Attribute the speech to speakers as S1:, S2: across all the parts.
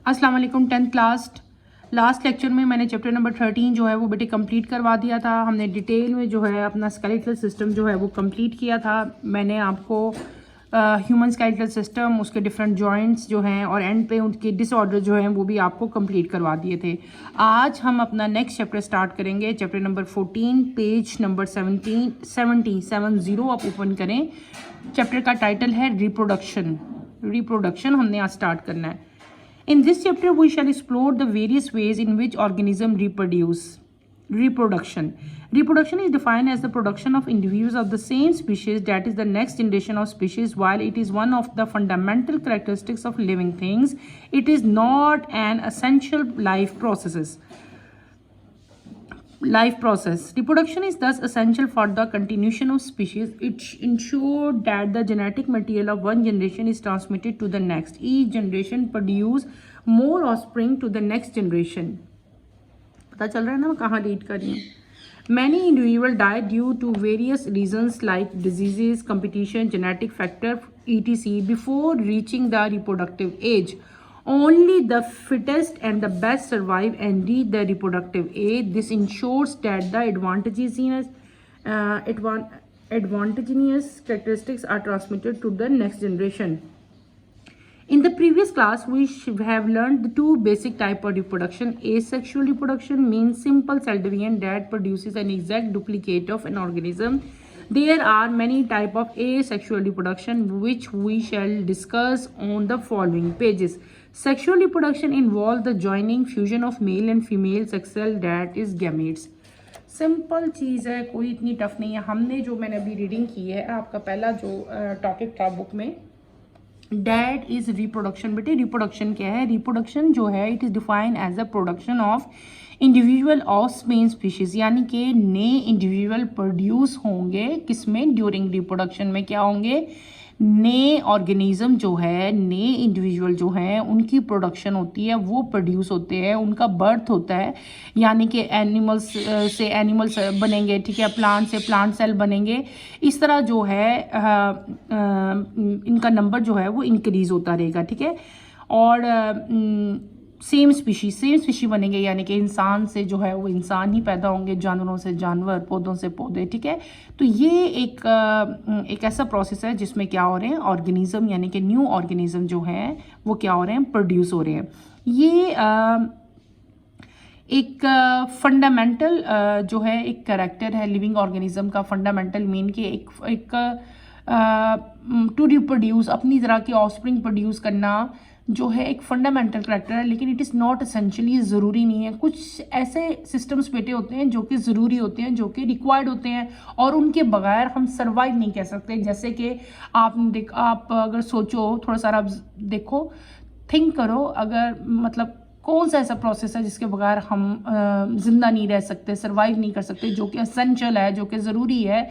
S1: अस्सलाम वालेकुम। 10th class last lecture में मैंने चैप्टर नंबर 13 जो है वो बेटे कंप्लीट करवा दिया था। हमने डिटेल में जो है अपना स्केलेटल सिस्टम जो है वो कंप्लीट किया था। मैंने आपको ह्यूमन स्केलेटल सिस्टम, उसके डिफरेंट जॉइंट्स जो हैं और एंड पे उनके डिसऑर्डर जो हैं वो भी आपको कंप्लीट करवा दिए थे। आज हम अपना नेक्स्ट चैप्टर स्टार्ट करेंगे, चैप्टर नंबर 14, पेज नंबर 70 आप ओपन करें। चैप्टर का टाइटल है रिप्रोडक्शन हमने आज स्टार्ट करना है। In this chapter, we shall explore the various ways in which organisms reproduce. Reproduction. Reproduction is defined as the production of individuals of the same species, that is the next generation of species. While it is one of the fundamental characteristics of living things, it is not an essential life process. Reproduction is thus essential for the continuation of species. It ensures that the genetic material of one generation is transmitted to the next. Each generation produce more offspring to the next generation. पता चल रहा है ना मैं कहाँ read कर रही हूँ। Many individuals die due to various reasons like diseases, competition, genetic factor, etc. before reaching the reproductive age. Only the fittest and the best survive and reach the reproductive age. This ensures that the advantageous characteristics are transmitted to the next generation. In the previous class, we have learned the two basic types of reproduction. Asexual reproduction means simple cell division that produces an exact duplicate of an organism. There are many types of asexual reproduction which we shall discuss on the following pages. Sexual reproduction involves the joining fusion of male and female sex cell, that is gametes. Simple चीज़ है, कोई इतनी tough नहीं है। हमने जो मैंने अभी रीडिंग की है, आपका पहला जो टॉपिक था बुक में, डैट इज़ रिप्रोडक्शन। बेटे रिप्रोडक्शन क्या है? रिप्रोडक्शन जो है it is defined as the production of individual of main species, यानी कि नए इंडिविजुअल प्रोड्यूस होंगे किसमें? ड्यूरिंग रिप्रोडक्शन में क्या होंगे? नए ऑर्गेनिज्म जो है, नए इंडिविजुअल जो हैं उनकी प्रोडक्शन होती है, वो प्रोड्यूस होते हैं, उनका बर्थ होता है, यानी कि एनिमल्स से एनिमल्स बनेंगे, ठीक है, प्लांट से प्लांट सेल बनेंगे। इस तरह जो है इनका नंबर जो है वो इंक्रीज़ होता रहेगा, ठीक है। और सेम स्पीशी बनेंगे, यानी कि इंसान से जो है वो इंसान ही पैदा होंगे, जानवरों से जानवर, पौधों से पौधे, ठीक है। तो ये एक ऐसा प्रोसेस है जिसमें क्या हो रहे हैं? ऑर्गेनिज्म यानी कि न्यू ऑर्गेनिज्म जो हैं वो क्या हो रहे हैं? प्रोड्यूस हो रहे हैं। ये एक फंडामेंटल जो है एक कैरेक्टर है लिविंग ऑर्गेनिज्म का। फंडामेंटल मीन कि एक टू रिप्रोड्यूस, अपनी तरह की ऑफस्प्रिंग प्रोड्यूस करना जो है एक फंडामेंटल करैक्टर है, लेकिन इट इज़ नॉट एसेंशियली, ज़रूरी नहीं है। कुछ ऐसे सिस्टम्स बेटे होते हैं जो कि ज़रूरी होते हैं, जो कि रिक्वायर्ड होते हैं और उनके बगैर हम सर्वाइव नहीं कर सकते। जैसे कि आप अगर सोचो, थोड़ा सा देखो, थिंक करो, अगर मतलब कौन सा ऐसा प्रोसेस है जिसके बगैर हम जिंदा नहीं रह सकते, सर्वाइव नहीं कर सकते, जो कि एसेंशियल है, जो कि ज़रूरी है।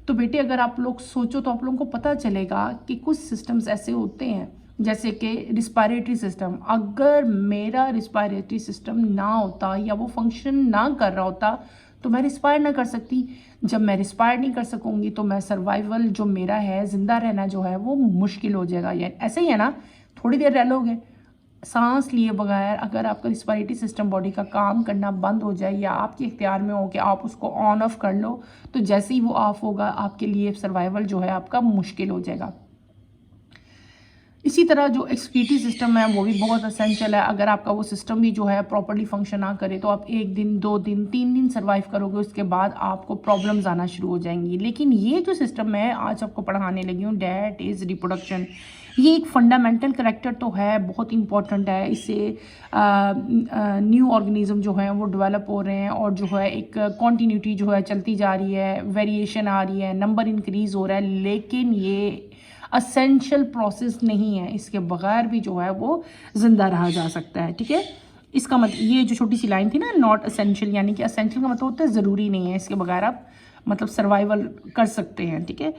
S1: तो बेटे अगर आप लोग सोचो तो आप लोगों को पता चलेगा कि कुछ सिस्टम्स ऐसे होते हैं, जैसे कि रिस्पायरेटरी सिस्टम। अगर मेरा रिस्पायरेटरी सिस्टम ना होता या वो फंक्शन ना कर रहा होता तो मैं रिस्पायर ना कर सकती। जब मैं रिस्पायर नहीं कर सकूंगी तो मैं सर्वाइवल जो मेरा है, जिंदा रहना जो है वो मुश्किल हो जाएगा। यानी ऐसे ही है ना, थोड़ी देर रह लोगे सांस लिए बगैर। अगर आपका रिस्पायरेटरी सिस्टम बॉडी का काम करना बंद हो जाए या आपके इख्तियार में हो कि आप उसको ऑन ऑफ कर लो, तो जैसे ही वो ऑफ होगा आपके लिए सर्वाइवल जो है आपका मुश्किल हो जाएगा। इसी तरह जो एक्सक्रीटरी सिस्टम है वो भी बहुत असेंशियल है। अगर आपका वो सिस्टम भी जो है प्रॉपर्ली फंक्शन ना करे तो आप 1 दिन, 2 दिन, 3 दिन सर्वाइव करोगे, उसके बाद आपको प्रॉब्लम्स आना शुरू हो जाएंगी। लेकिन ये जो सिस्टम है आज आपको पढ़ाने लगी हूँ, डैट इज़ रिप्रोडक्शन, ये एक फंडामेंटल करैक्टर तो है, बहुत इंपॉर्टेंट है। इससे न्यू ऑर्गेनिज्म जो है वो डेवलप हो रहे हैं और जो है एक कॉन्टीन्यूटी जो है चलती जा रही है, वेरिएशन आ रही है, नंबर इंक्रीज़ हो रहा है। लेकिन ये असेंशियल प्रोसेस नहीं है, इसके बगैर भी जो है वो जिंदा रहा जा सकता है, ठीक है। इसका मतलब ये जो छोटी सी लाइन थी ना, नॉट असेंशियल, यानी कि असेंशियल का मतलब होता है ज़रूरी नहीं है, इसके बगैर आप मतलब सर्वाइवल कर सकते हैं, ठीक है।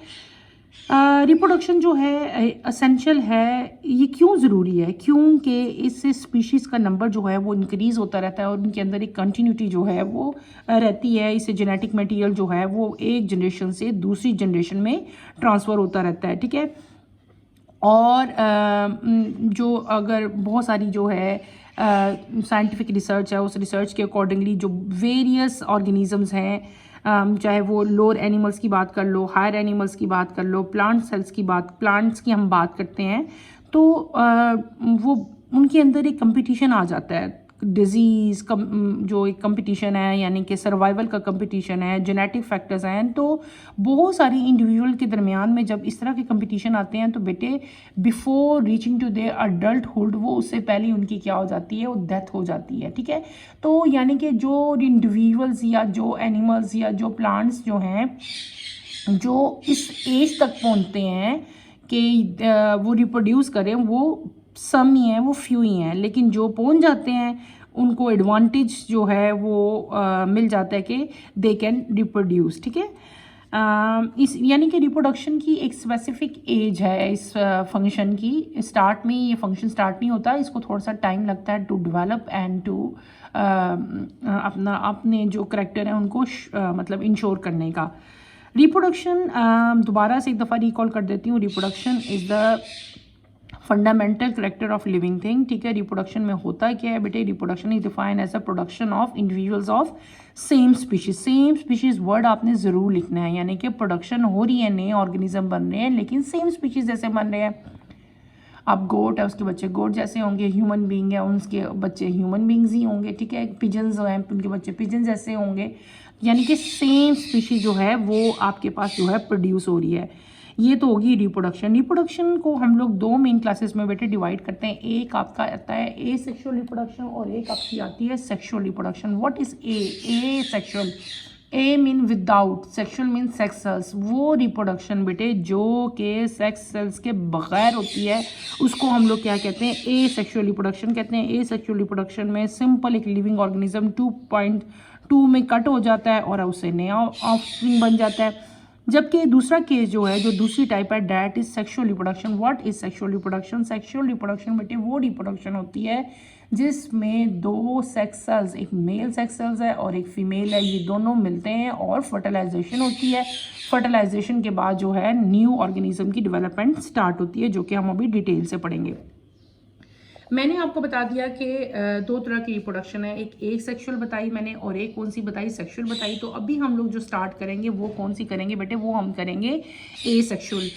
S1: रिप्रोडक्शन जो है असेंशियल है। ये क्यों ज़रूरी है? क्योंकि इससे स्पीशीज़ का नंबर जो है वो इंक्रीज़ होता रहता है और उनके अंदर एक कंटिन्यूटी जो है वो रहती है। इससे जेनेटिक मटेरियल जो है वो एक जनरेशन से दूसरी जनरेशन में ट्रांसफ़र होता रहता है, ठीक है। और जो अगर बहुत सारी जो है साइंटिफिक रिसर्च है, उस रिसर्च के अकॉर्डिंगली जो वेरियस ऑर्गेनिजम्स हैं, चाहे वो लोअर एनिमल्स की बात कर लो, हायर एनिमल्स की बात कर लो, प्लांट्स की हम बात करते हैं, तो वो उनके अंदर एक कंपटीशन आ जाता है, डिजीज़ जो एक कंपटीशन है, यानी कि सर्वाइवल का कंपटीशन है, जेनेटिक फैक्टर्स हैं। तो बहुत सारी इंडिविजुअल के दरमियान में जब इस तरह के कंपटीशन आते हैं तो बेटे before reaching to their adulthood वो उससे पहले उनकी क्या हो जाती है, वो डेथ हो जाती है। ठीक है, तो यानी कि जो इंडिविजुअल्स या जो एनिमल्स या जो प्लांट्स जो हैं जो इस एज तक पहुंचते हैं कि वो रिप्रोड्यूस करें, वो सम ही हैं, वो फ्यू ही हैं, लेकिन जो पहुंच जाते हैं उनको एडवांटेज जो है वो मिल जाता है कि दे कैन रिप्रोड्यूस। ठीक है, इस यानी कि रिप्रोडक्शन की एक स्पेसिफिक एज है इस फंक्शन की। स्टार्ट में ये फंक्शन स्टार्ट नहीं होता, इसको थोड़ा सा टाइम लगता है टू डेवलप एंड टू अपने जो करेक्टर हैं उनको मतलब इंश्योर करने का। रिप्रोडक्शन दोबारा से एक दफ़ा रिकॉल कर देती हूँ, reproduction is the fundamental character of living thing. ठीक है, रिप्रोडक्शन में होता क्या है बेटे, reproduction is defined as a production of individuals of same species. Same species word आपने ज़रूर लिखना है, यानी कि प्रोडक्शन हो रही है, नए ऑर्गेनिज्म बन रहे हैं, लेकिन सेम स्पीशीज जैसे बन रहे हैं। अब गोट है, उसके बच्चे गोट जैसे होंगे, ह्यूमन बींग है, उसके बच्चे ह्यूमन बींग्स ही होंगे। ठीक है, पिजन्स हैं, उनके बच्चे पिजन जैसे होंगे, यानी कि सेम स्पीशीज जो है वो आपके पास जो है प्रोड्यूस हो रही है। ये तो होगी रिप्रोडक्शन। रिप्रोडक्शन को हम लोग दो मेन क्लासेस में बेटे डिवाइड करते हैं। एक आपका आता है ए सेक्शुअल रिप्रोडक्शन और एक आपकी आती है sexual reproduction. What is a sexual? A mean without, sexual mean sex cells. वो रिप्रोडक्शन बेटे जो के सेक्स सेल्स के बगैर होती है उसको हम लोग क्या कहते हैं, ए सेक्शुअल रिप्रोडक्शन कहते हैं। ए सेक्शुअल रिप्रोडक्शन में सिंपल एक लिविंग ऑर्गेनिज्म 2.2 में कट हो जाता है और उससे नया ऑफस्प्रिंग बन जाता है। जबकि दूसरा केस जो है, जो दूसरी टाइप है, that is sexual reproduction. What is sexual reproduction? Sexual reproduction बेटे वो रिप्रोडक्शन होती है जिसमें दो सेक्स सेल्स, एक मेल सेक्स सेल्स है और एक फीमेल है, ये दोनों मिलते हैं और फर्टिलाइजेशन होती है। फर्टिलाइजेशन के बाद जो है न्यू ऑर्गेनिज्म की डेवलपमेंट स्टार्ट होती है, जो कि हम अभी डिटेल से पढ़ेंगे। मैंने आपको बता दिया कि दो तरह की रिप्रोडक्शन है, एक ए सेक्शुअल बताई मैंने और एक कौन सी बताई, सेक्शुअल बताई। तो अभी हम लोग जो स्टार्ट करेंगे वो कौन सी करेंगे बेटे, वो हम करेंगे ए sexual.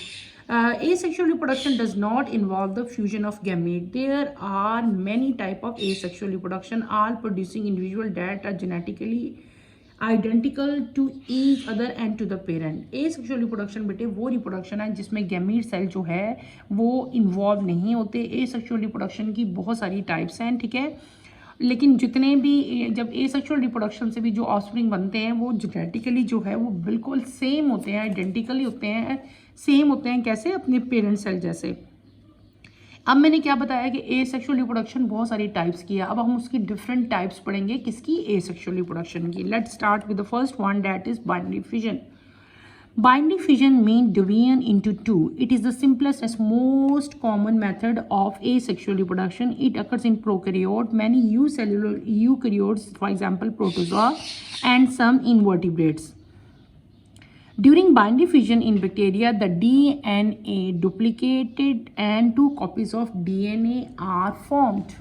S1: Asexual reproduction does not involve the fusion of gamete. There are many type of asexual reproduction, all producing individual that are genetically identical to each other and to the parent. Asexual reproduction बेटे वो reproduction है जिसमें gamete cell जो है वो involve नहीं होते। Asexual reproduction की बहुत सारी टाइप्स हैं। ठीक है, लेकिन जितने भी जब एसेक्सुअल रिप्रोडक्शन से भी जो ऑफस्प्रिंग बनते हैं वो जेनेटिकली जो है वो बिल्कुल सेम होते हैं, आइडेंटिकली होते हैं, सेम होते हैं। कैसे? अपने पेरेंट सेल जैसे। अब मैंने क्या बताया कि ए सेक्शुअल रिप्रोडक्शन बहुत सारी टाइप्स की है। अब हम उसकी डिफरेंट टाइप्स पढ़ेंगे किसकी, ए सेक्शुअल रिप्रोडक्शन की। Let's start with the first one, that is binary fission. Binary fission means division into two. It is the simplest and most common method of asexual reproduction. It occurs in prokaryote, many eucellular eukaryotes, for example protozoa, and some invertebrates. During binary fission in bacteria, the DNA duplicated and two copies of DNA are formed.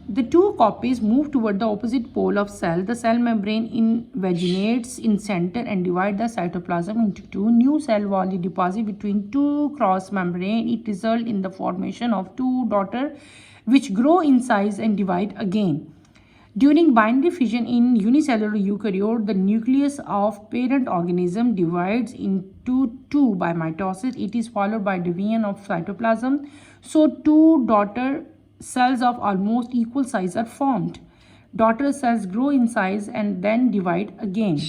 S1: The two copies move toward the opposite pole of cell. The cell membrane invaginates in center and divide the cytoplasm into two. New cell wall deposit between two cross membrane. It results in the formation of two daughter which grow in size and divide again. During binary fission in unicellular eukaryote, the nucleus of parent organism divides into two by mitosis. It is followed by division of cytoplasm. So two daughter cells of almost equal size are formed. Daughter cells grow in size and then divide again.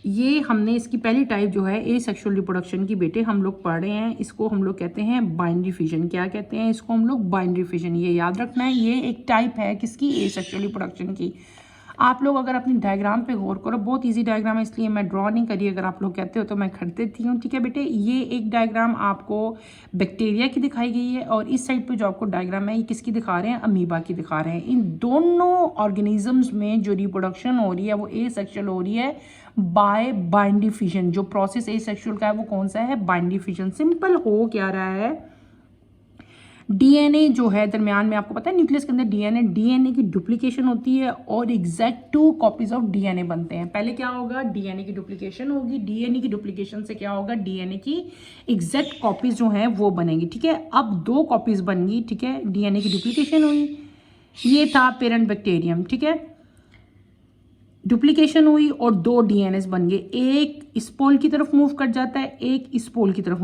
S1: ये हमने इसकी पहली type जो है ए sexual reproduction की बेटे हम लोग पढ़ रहे हैं। इसको हम लोग कहते हैं बाइनरी फिजन। क्या कहते हैं इसको हम लोग? Binary fission. ये याद रखना है, ये एक टाइप है किसकी, ए सेक्शुअल रिप्रोडक्शन की। आप लोग अगर अपनी डायग्राम पे गौर करो, बहुत इजी डायग्राम है इसलिए मैं ड्रॉ नहीं करी, अगर आप लोग कहते हो तो मैं कर देती हूँ। ठीक है बेटे, ये एक डायग्राम आपको बैक्टीरिया की दिखाई गई है और इस साइड पे जो आपको डायग्राम है ये किसकी दिखा रहे हैं, अमीबा की दिखा रहे हैं। इन दोनों ऑर्गेनिजम्स में जो रिप्रोडक्शन हो रही है वो एसेक्सुअल हो रही है बाय बाइंडी फिजन। जो प्रोसेस एसेक्सुअल का है वो कौन सा है, बाइंडी फिजन। सिंपल हो क्या रहा है, डीएनए जो है दरमियान में, आपको पता है न्यूक्लियस के अंदर डीएनए की डुप्लीकेशन होती है और एग्जैक्ट 2 कॉपीज ऑफ डीएनए बनते हैं। पहले क्या होगा, डीएनए की डुप्लीकेशन होगी, डीएनए की डुप्लीकेशन से क्या होगा, डीएनए की एग्जैक्ट कॉपीज जो हैं वो बनेंगी। ठीक है, अब 2 कॉपीज बन गई। ठीक है, डीएनए की डुप्लीकेशन हुई, ये था पेरेंट बैक्टीरियम। ठीक है, डुप्लीकेशन हुई और 2 डीएनएस बन गए, एक इस पोल की तरफ मूव कर जाता है, एक इस पोल की तरफ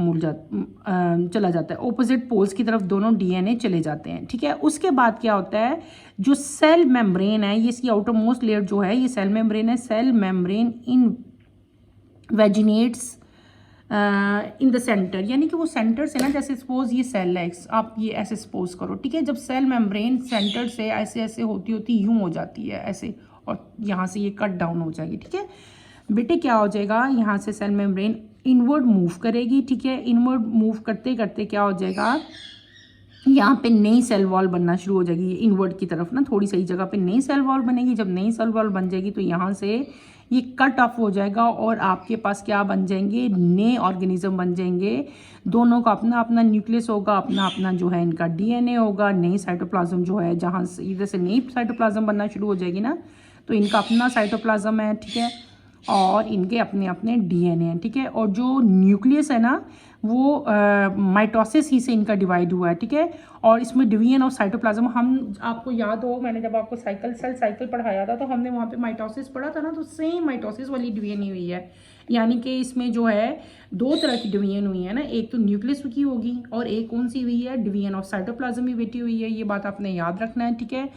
S1: चला जाता है, ऑपोजिट पोल्स की तरफ दोनों डीएनए चले जाते हैं। ठीक है, उसके बाद क्या होता है, जो सेल मेम्ब्रेन है, ये इसकी आउटर मोस्ट लेयर जो है ये सेल मेम्ब्रेन है। Cell membrane invaginates in the centre, यानी कि वो सेंटर से ना, जैसे सपोज ये सेल है, आप ये ऐसे सपोज करो। ठीक है, जब सेल मेम्ब्रेन सेंटर से ऐसे ऐसे होती होती यूं हो जाती है ऐसे, और यहाँ से ये कट डाउन हो जाएगी। ठीक है बेटे, क्या हो जाएगा, यहाँ से सेल मेम्ब्रेन इनवर्ड मूव करेगी। ठीक है, इनवर्ड मूव करते करते क्या हो जाएगा, यहाँ पे नई सेल वॉल बनना शुरू हो जाएगी। इनवर्ड की तरफ ना थोड़ी सही जगह पे नई सेल वॉल बनेगी। जब नई सेल वॉल बन जाएगी तो यहाँ से ये कट ऑफ हो जाएगा और आपके पास क्या बन जाएंगे, नए ऑर्गेनिज्म बन जाएंगे। दोनों का अपना अपना न्यूक्लियस होगा, अपना अपना जो है इनका डीएनए होगा, नई साइटोप्लाज्म जो है, जहाँ से इधर से नई साइटोप्लाज्म बनना शुरू हो जाएगी ना, तो इनका अपना साइटोप्लाज्म है। ठीक है, और इनके अपने अपने डीएनए हैं। ठीक है, और जो न्यूक्लियस है ना वो माइटोसिस ही से इनका डिवाइड हुआ है। ठीक है, और इसमें डिवीजन ऑफ साइटोप्लाज्म, हम आपको याद हो मैंने जब आपको सेल साइकिल पढ़ाया था तो हमने वहाँ पे माइटोसिस पढ़ा था ना, तो सेम माइटोसिस वाली डिवीजन हुई है। यानी कि इसमें जो है 2 तरह की डिवीजन हुई है ना, एक तो न्यूक्लियस की होगी और एक कौन सी हुई है, डिवीजन ऑफ साइटोप्लाज्म भी बेटी हुई है। ये बात आपने याद रखना है। ठीक है,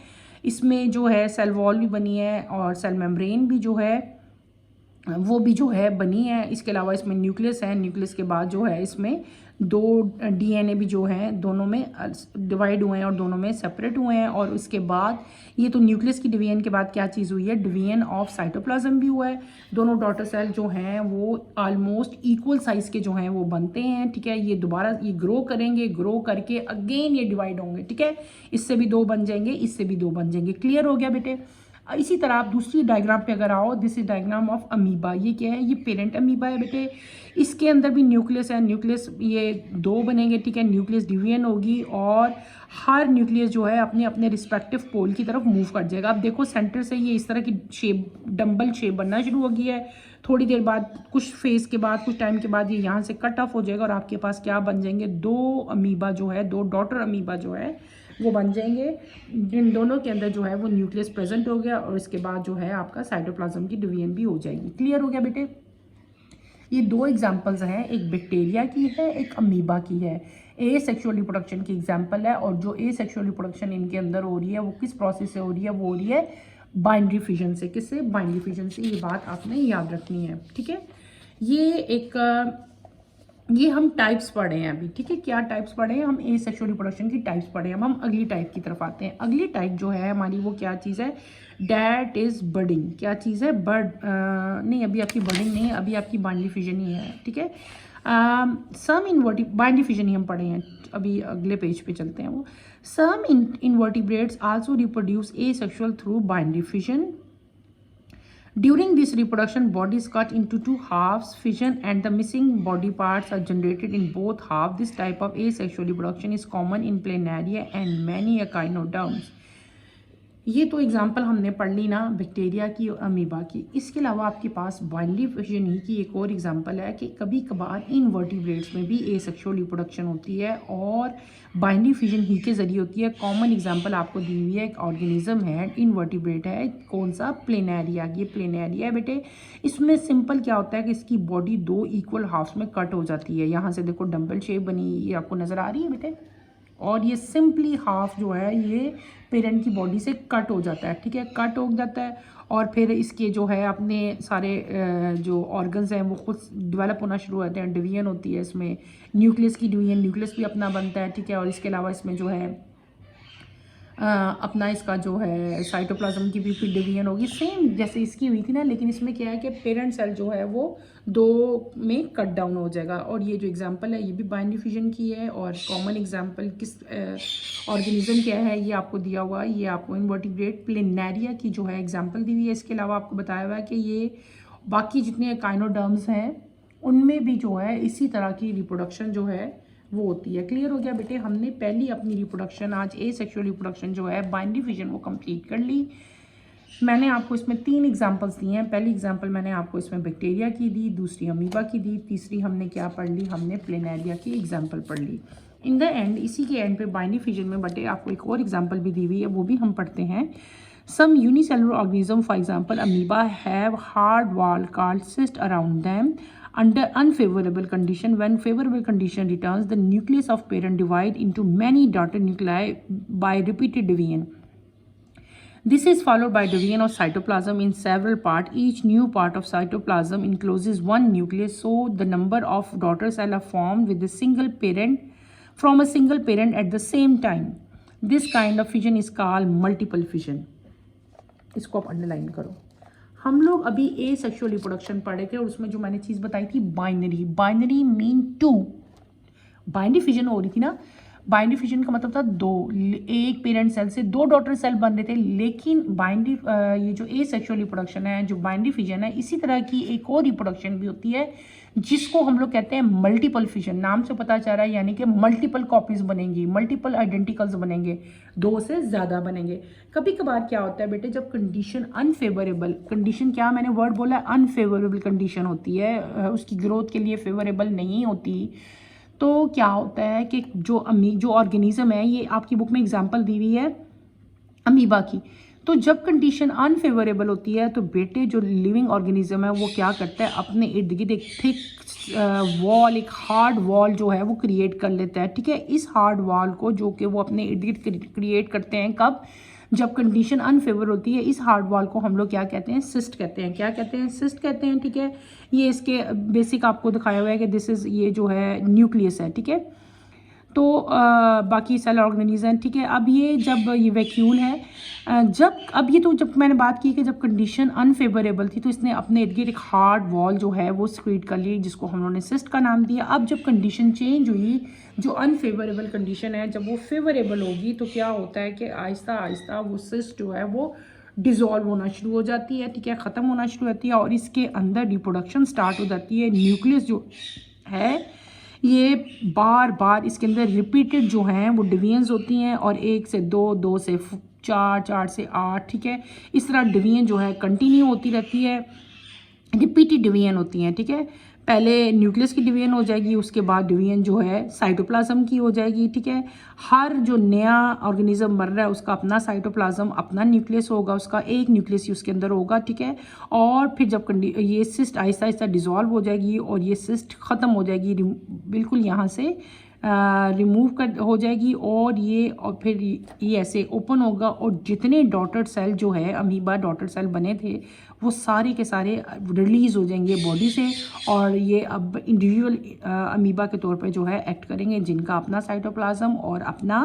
S1: इसमें जो है सेल वॉल भी बनी है और सेल मेम्ब्रेन भी जो है वो भी जो है बनी है। इसके अलावा इसमें न्यूक्लियस है, न्यूक्लियस के बाद जो है इसमें 2 डीएनए भी जो हैं दोनों में डिवाइड हुए हैं और दोनों में सेपरेट हुए हैं। और उसके बाद ये तो न्यूक्लियस की डिवीजन के बाद क्या चीज़ हुई है, डिवीजन ऑफ साइटोप्लाज्म भी हुआ है। दोनों डॉटर सेल जो हैं वो ऑलमोस्ट इक्वल साइज़ के जो हैं वो बनते हैं। ठीक है, ये दोबारा ये ग्रो करेंगे, ग्रो करके अगेन ये डिवाइड होंगे। ठीक है, इससे भी 2 बन जाएंगे, इससे भी 2 बन जाएंगे। क्लियर हो गया बेटे। इसी तरह आप दूसरी डायग्राम पे अगर आओ, this is diagram of amoeba. ये क्या है, ये पेरेंट अमीबा है बेटे। इसके अंदर भी न्यूक्लियस है, न्यूक्लियस ये 2 बनेंगे। ठीक है, न्यूक्लियस डिवीजन होगी और हर न्यूक्लियस जो है अपने अपने रिस्पेक्टिव पोल की तरफ मूव कर जाएगा। अब देखो सेंटर से ये इस तरह की शेप, डम्बल शेप बनना शुरू हो गई है। थोड़ी देर बाद, कुछ फेज के बाद, कुछ टाइम के बाद ये यहाँ से कट ऑफ हो जाएगा और आपके पास क्या बन जाएंगे, 2 अमीबा जो है, 2 डॉटर अमीबा जो है वो बन जाएंगे। जिन दोनों के अंदर जो है वो न्यूक्लियस प्रेजेंट हो गया और इसके बाद जो है आपका साइटोप्लाज्म की डिवीजन भी हो जाएगी। क्लियर हो गया बेटे। ये 2 एग्जांपल्स हैं, एक बैक्टीरिया की है, एक अमीबा की है। ए सेक्सुअल रिप्रोडक्शन की एग्जांपल है और जो ए सेक्सुअल रिप्रोडक्शन इनके अंदर हो रही है वो किस प्रोसेस से हो रही है, वो हो रही है बाइंडरी फिजन से। किससे, बाइंडरी फिजन से। ये बात आपने याद रखनी है। ठीक है, ये हम टाइप्स पढ़े हैं अभी। ठीक है, क्या टाइप्स पढ़े हैं हम, ए सेक्सुअल रिप्रोडक्शन की टाइप्स पढ़े हैं। हम अगली टाइप की तरफ आते हैं। अगली टाइप जो है हमारी वो क्या चीज़ है, डैट इज बर्डिंग। क्या चीज़ है, नहीं अभी आपकी बर्डिंग नहीं है, अभी आपकी बाइंडरी फिजन ही है। ठीक है, सम बाइंडरी फिजन ही हम पढ़े हैं, अभी अगले पेज पे चलते हैं। वो some invertebrates also reproduce asexual through binary fission. During this reproduction, body is cut into 2 halves, fission, and the missing body parts are generated in both halves. This type of asexual reproduction is common in planaria and many echinoderms. ये तो example हमने पढ़ ली ना bacteria की और amoeba की। इसके अलावा आपके पास बाइंडरी फिजन ही की एक और एग्जांपल है कि कभी कभार इनवर्टिब्रेट्स में भी एसेक्सुअल रिप्रोडक्शन होती है और बाइंडरी फिजन ही के ज़रिए होती है। कॉमन एग्जांपल आपको दी हुई है, एक ऑर्गेनिज्म है, इनवर्टिब्रेट है, कौन सा, प्लेनेरिया। ये प्लेनेरिया है बेटे। इसमें सिंपल क्या होता है कि इसकी बॉडी 2 इक्वल हाफ्स में कट हो जाती है। यहाँ से देखो डम्बल शेप बनी, ये आपको नज़र आ रही है बेटे, और ये सिंपली हाफ जो है ये पेरेंट की बॉडी से कट हो जाता है। ठीक है, कट हो जाता है और फिर इसके जो है अपने सारे जो ऑर्गन्स हैं वो खुद डेवलप होना शुरू होते हैं, डिवीजन होती है इसमें, न्यूक्लियस की डिवीजन, न्यूक्लियस भी अपना बनता है। ठीक है, और इसके अलावा इसमें जो है अपना इसका जो है साइटोप्लाज्म की भी फिर डिवीजन होगी सेम जैसे इसकी हुई थी ना, लेकिन इसमें क्या है कि पेरेंट सेल जो है वो 2 में कट डाउन हो जाएगा। और ये जो एग्जांपल है ये भी बाइनरी फिजन की है, और कॉमन एग्जांपल किस ऑर्गेनिज्म क्या है ये आपको दिया हुआ है। ये आपको इनवर्टिब्रेट प्लेनेरिया की जो है एग्जाम्पल दी हुई है। इसके अलावा आपको बताया हुआ है कि ये बाकी जितने काइनोडर्म्स हैं उनमें भी जो है इसी तरह की रिप्रोडक्शन जो है वो होती है। क्लियर हो गया बेटे, हमने पहली अपनी रिप्रोडक्शन आज ए सेक्सुअल रिप्रोडक्शन जो है बाइनरी फिजन वो कंप्लीट कर ली। मैंने आपको इसमें 3 एग्जांपल्स दिए हैं। पहली एग्जांपल मैंने आपको इसमें बैक्टीरिया की दी, दूसरी अमीबा की दी, तीसरी हमने क्या पढ़ ली, हमने प्लेनेरिया की एग्जांपल पढ़ ली। इन द एंड इसी के एंड पे बाइनरी फिजन में बटे आपको एक और एग्जांपल भी दी हुई है, वो भी हम पढ़ते हैं। Some unicellular organism for example amoeba have hard wall called cyst around them under unfavorable condition. When favorable condition returns, the nucleus of parent divide into many daughter nuclei by repeated division. This is followed by division of cytoplasm in several parts. Each new part of cytoplasm encloses one nucleus, so the number of daughter cells are formed with a single parent from a single parent at the same time. This kind of fission is called multiple fission. इसको आप underline करो। हम लोग अभी ए sexual reproduction पढ़े थे और उसमें जो मैंने चीज़ बताई थी binary, binary mean 2, binary fission हो रही थी ना। बाइनरी फिजन का मतलब था 2, एक पेरेंट सेल से 2 डॉटर सेल बन रहे थे। लेकिन बाइनरी ये जो ए सेक्सुअल रिप्रोडक्शन है, जो बाइनरी फिजन है, इसी तरह की एक और रिप्रोडक्शन भी होती है जिसको हम लोग कहते हैं मल्टीपल फिजन। नाम से पता चल रहा है यानी कि मल्टीपल कॉपीज बनेंगी, मल्टीपल आइडेंटिकल्स बनेंगे, 2 से ज़्यादा बनेंगे। कभी कभार क्या होता है बेटे, जब कंडीशन अनफेवरेबल, कंडीशन क्या मैंने वर्ड बोला है, अनफेवरेबल कंडीशन होती है, उसकी ग्रोथ के लिए फेवरेबल नहीं होती, तो क्या होता है कि जो ऑर्गेनिज्म है, ये आपकी बुक में एग्जांपल दी हुई है अमीबा की। तो जब कंडीशन अनफेवरेबल होती है तो बेटे जो लिविंग ऑर्गेनिज्म है वो क्या करता है, अपने इर्द गिर्द एक थिक वॉल, एक हार्ड वॉल जो है वो क्रिएट कर लेता है। ठीक है, इस हार्ड वॉल को जो कि वो अपने इर्द गिर्द क्रिएट करते हैं कब, जब कंडीशन अनफेवर होती है। इस हार्ड वॉल को हम लोग क्या कहते हैं, सिस्ट कहते हैं। क्या कहते हैं, सिस्ट कहते हैं। ठीक है, ये इसके बेसिक आपको दिखाया हुआ है कि दिस इज़, ये जो है न्यूक्लियस है। ठीक है, तो बाकी सेल ऑर्गेनिज्म। ठीक है, अब ये जब ये वैक्यूल है, अब ये तो जब मैंने बात की कि जब कंडीशन अनफेवरेबल थी तो इसने अपने इर्द गिर्द एक हार्ड वॉल जो है वो क्रिएट कर ली, जिसको हम लोगों ने सिस्ट का नाम दिया। अब जब कंडीशन चेंज हुई, जो अनफेवरेबल कंडीशन है जब वो फेवरेबल होगी तो क्या होता है कि आहिस्ता आहिस्ता वो सिस्ट जो है वो डिज़ोल्व होना शुरू हो जाती है। ठीक है, ख़त्म होना शुरू होती है और इसके अंदर रिप्रोडक्शन स्टार्ट हो जाती है। न्यूक्लियस जो है ये बार बार इसके अंदर रिपीटेड जो हैं वो डिवीजन्स होती हैं, और 1 से 2, 2 से 4, 4 से 8। ठीक है, इस तरह डिवीजन जो है कंटिन्यू होती रहती है, रिपीटेड डिवीजन होती हैं। ठीक है, पहले न्यूक्लियस की डिवीजन हो जाएगी, उसके बाद डिवीजन जो है साइटोप्लाज्म की हो जाएगी। ठीक है, हर जो नया ऑर्गेनिज्म बन रहा है उसका अपना साइटोप्लाज्म, अपना न्यूक्लियस होगा, उसका एक न्यूक्लियस ही उसके अंदर होगा। ठीक है, और फिर जब ये सिस्ट आहिस्ता आहिस्ता डिज़ोल्व हो जाएगी और ये सिस्ट ख़त्म हो जाएगी, बिल्कुल यहाँ से रिमूव कर हो जाएगी, और फिर ये ऐसे ओपन होगा और जितने डॉटर सेल जो है अमीबा डॉटर सेल बने थे वो सारे के सारे रिलीज़ हो जाएंगे बॉडी से, और ये अब इंडिविजुअल अमीबा के तौर पे जो है एक्ट करेंगे, जिनका अपना साइटोप्लाज्म और अपना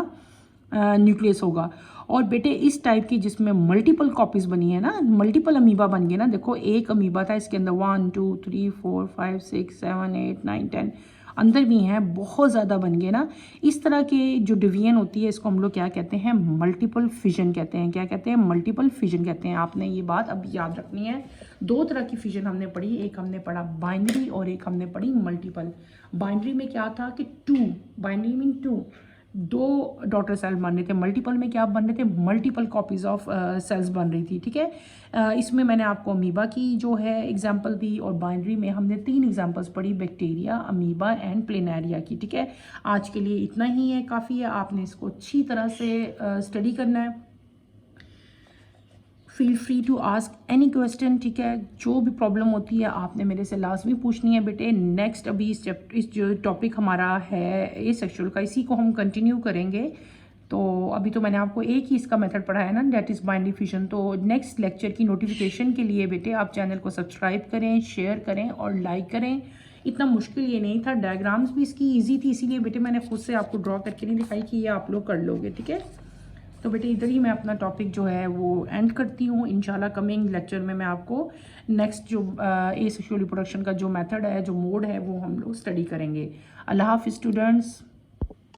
S1: न्यूक्लियस होगा। और बेटे इस टाइप की जिसमें मल्टीपल कॉपीज़ बनी है ना, मल्टीपल अमीबा बन गए ना। देखो एक अमीबा था, इसके अंदर 1 2 3 4 5 6 7 8 9 10 अंदर भी हैं, बहुत ज़्यादा बन गए ना। इस तरह के जो डिवीजन होती है इसको हम लोग क्या कहते हैं, मल्टीपल फिजन कहते हैं। क्या कहते हैं, मल्टीपल फिजन कहते हैं। आपने ये बात अब याद रखनी है। 2 तरह की फिजन हमने पढ़ी, एक हमने पढ़ा बाइनरी और एक हमने पढ़ी मल्टीपल। बाइनरी में क्या था कि 2, बाइनरी मीन 2 डॉटर सेल बन रहे थे। मल्टीपल में क्या बन रहे थे, मल्टीपल कॉपीज़ ऑफ सेल्स बन रही थी। ठीक है, इसमें मैंने आपको अमीबा की जो है एग्जांपल दी, और बाइनरी में हमने 3 एग्जांपल्स पढ़ी, बैक्टीरिया, अमीबा एंड प्लेनेरिया की। ठीक है, आज के लिए इतना ही है, काफ़ी है। आपने इसको अच्छी तरह से स्टडी करना है। Feel free to ask any question. ठीक है, जो भी प्रॉब्लम होती है आपने मेरे से लाजमी पूछनी है बेटे। नेक्स्ट अभी इस जो टॉपिक हमारा है ए सेक्सुअल का, इसी को हम कंटिन्यू करेंगे। तो अभी तो मैंने आपको एक ही इसका मेथड पढ़ाया ना, दैट इज़ बाइनरी फिजन। तो नेक्स्ट लेक्चर की नोटिफिकेशन के लिए बेटे आप चैनल को सब्सक्राइब करें, शेयर करें और लाइक करें। इतना मुश्किल ये नहीं था, डायग्राम्स भी इसकी ईजी थी, इसीलिए बेटे मैंने खुद से आपको ड्रॉ करके नहीं दिखाई कि ये आप लोग कर लोगे। ठीक है, तो बेटे इधर ही मैं अपना टॉपिक जो है वो एंड करती हूँ। इंशाल्लाह कमिंग लेक्चर में मैं आपको नेक्स्ट जो एसेक्सुअल रिप्रोडक्शन का जो मेथड है, जो मोड है, वो हम लोग स्टडी करेंगे। अल्लाह हाफ़िज़ स्टूडेंट्स।